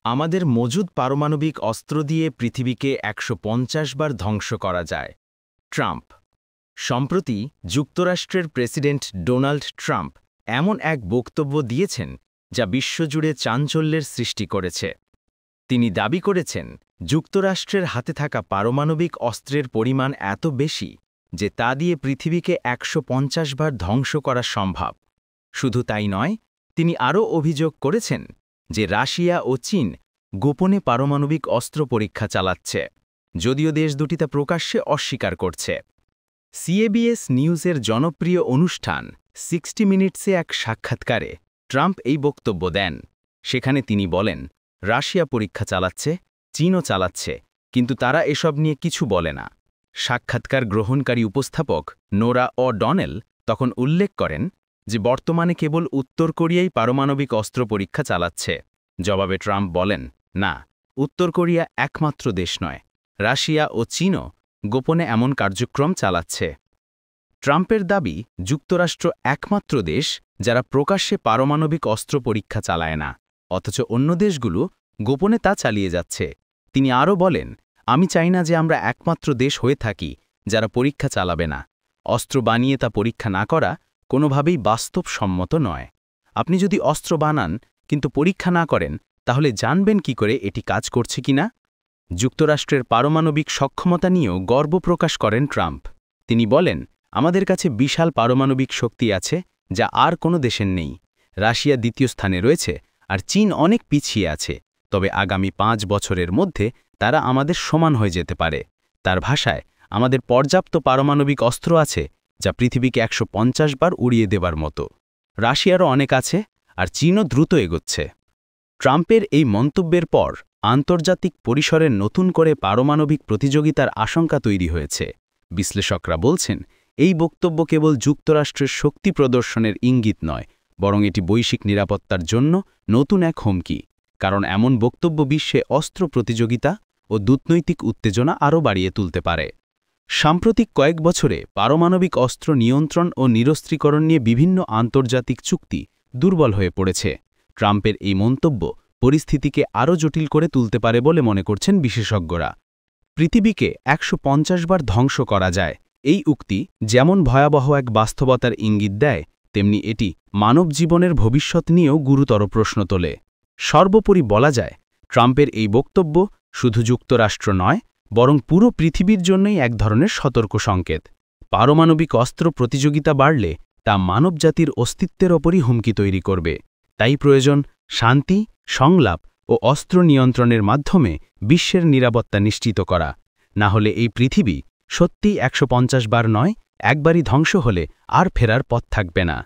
আমাদের মজুদ পারমাণবিক অস্ত্র দিয়ে পৃথিবীকে ১৫০ বার ধ্বংস করা যায়। ট্রাম্প। সম্প্রতি যুক্তরাষ্ট্রের প্রেসিডেন্ট ডোনাল্ড ট্রাম্প এমন এক বক্তব্য দিয়েছেন যা বিশ্বজুড়ে চাঞ্চল্যের সৃষ্টি করেছে। তিনি দাবি করেছেন, যুক্তরাষ্ট্রের হাতে থাকা পারমাণবিক অস্ত্রের পরিমাণ এত বেশি যে তা দিয়ে পৃথিবীকে ১৫০ বার ধ্বংস করা সম্ভব। শুধু তাই নয়, তিনি আরও অভিযোগ করেছেন যে রাশিয়া ও চীন গোপনে পারমাণবিক অস্ত্র পরীক্ষা চালাচ্ছে, যদিও দেশ দুটি তা প্রকাশ্যে অস্বীকার করছে। সিএবিএস নিউজের জনপ্রিয় অনুষ্ঠান 60 মিনিটসে এক সাক্ষাৎকারে ট্রাম্প এই বক্তব্য দেন। সেখানে তিনি বলেন, রাশিয়া পরীক্ষা চালাচ্ছে, চীনও চালাচ্ছে, কিন্তু তারা এসব নিয়ে কিছু বলে না। সাক্ষাৎকার গ্রহণকারী উপস্থাপক নোরা অ'ডনেল তখন উল্লেখ করেন যে বর্তমানে কেবল উত্তর কোরিয়াই পারমাণবিক অস্ত্র পরীক্ষা চালাচ্ছে। জবাবে ট্রাম্প বলেন, না, উত্তর কোরিয়া একমাত্র দেশ নয়, রাশিয়া ও চীনও গোপনে এমন কার্যক্রম চালাচ্ছে। ট্রাম্পের দাবি, যুক্তরাষ্ট্র একমাত্র দেশ যারা প্রকাশ্যে পারমাণবিক অস্ত্র পরীক্ষা চালায় না, অথচ অন্য দেশগুলো গোপনে তা চালিয়ে যাচ্ছে। তিনি আরও বলেন, আমি চাই না যে আমরা একমাত্র দেশ হয়ে থাকি যারা পরীক্ষা চালাবে না। অস্ত্র বানিয়ে তা পরীক্ষা না করা কোনোভাবেই বাস্তবসম্মত নয়। আপনি যদি অস্ত্র বানান কিন্তু পরীক্ষা না করেন, তাহলে জানবেন কি করে এটি কাজ করছে কিনা? যুক্তরাষ্ট্রের পারমাণবিক সক্ষমতা নিয়েও গর্ব প্রকাশ করেন ট্রাম্প। তিনি বলেন, আমাদের কাছে বিশাল পারমাণবিক শক্তি আছে যা আর কোনো দেশের নেই। রাশিয়া দ্বিতীয় স্থানে রয়েছে আর চীন অনেক পিছিয়ে আছে, তবে আগামী ৫ বছরের মধ্যে তারা আমাদের সমান হয়ে যেতে পারে। তার ভাষায়, আমাদের পর্যাপ্ত পারমাণবিক অস্ত্র আছে যা পৃথিবীকে ১৫০ বার উড়িয়ে দেবার মতো। রাশিয়ারও অনেক আছে, আর চীনও দ্রুত এগোচ্ছে। ট্রাম্পের এই মন্তব্যের পর আন্তর্জাতিক পরিসরে নতুন করে পারমাণবিক প্রতিযোগিতার আশঙ্কা তৈরি হয়েছে। বিশ্লেষকরা বলছেন, এই বক্তব্য কেবল যুক্তরাষ্ট্রের শক্তি প্রদর্শনের ইঙ্গিত নয়, বরং এটি বৈশ্বিক নিরাপত্তার জন্য নতুন এক হুমকি। কারণ এমন বক্তব্য বিশ্বে অস্ত্র প্রতিযোগিতা ও কূটনৈতিক উত্তেজনা আরও বাড়িয়ে তুলতে পারে। সাম্প্রতিক কয়েক বছরে পারমাণবিক অস্ত্র নিয়ন্ত্রণ ও নিরস্ত্রীকরণ নিয়ে বিভিন্ন আন্তর্জাতিক চুক্তি দুর্বল হয়ে পড়েছে। ট্রাম্পের এই মন্তব্য পরিস্থিতিকে আরও জটিল করে তুলতে পারে বলে মনে করছেন বিশেষজ্ঞরা। পৃথিবীকে ১৫০ বার ধ্বংস করা যায়, এই উক্তি যেমন ভয়াবহ এক বাস্তবতার ইঙ্গিত দেয়, তেমনি এটি মানব জীবনের ভবিষ্যৎ নিয়েও গুরুতর প্রশ্ন তোলে। সর্বোপরি বলা যায়, ট্রাম্পের এই বক্তব্য শুধু যুক্তরাষ্ট্র নয়, বরং পুরো পৃথিবীর জন্যই এক ধরনের সতর্ক সংকেত। পারমাণবিক অস্ত্র প্রতিযোগিতা বাড়লে তা মানবজাতির অস্তিত্বের ওপরই হুমকি তৈরি করবে। তাই প্রয়োজন শান্তি, সংলাপ ও অস্ত্র নিয়ন্ত্রণের মাধ্যমে বিশ্বের নিরাপত্তা নিশ্চিত করা। না হলে এই পৃথিবী সত্যিই ১৫০ বার নয়, একবারই ধ্বংস হলে আর ফেরার পথ থাকবে না।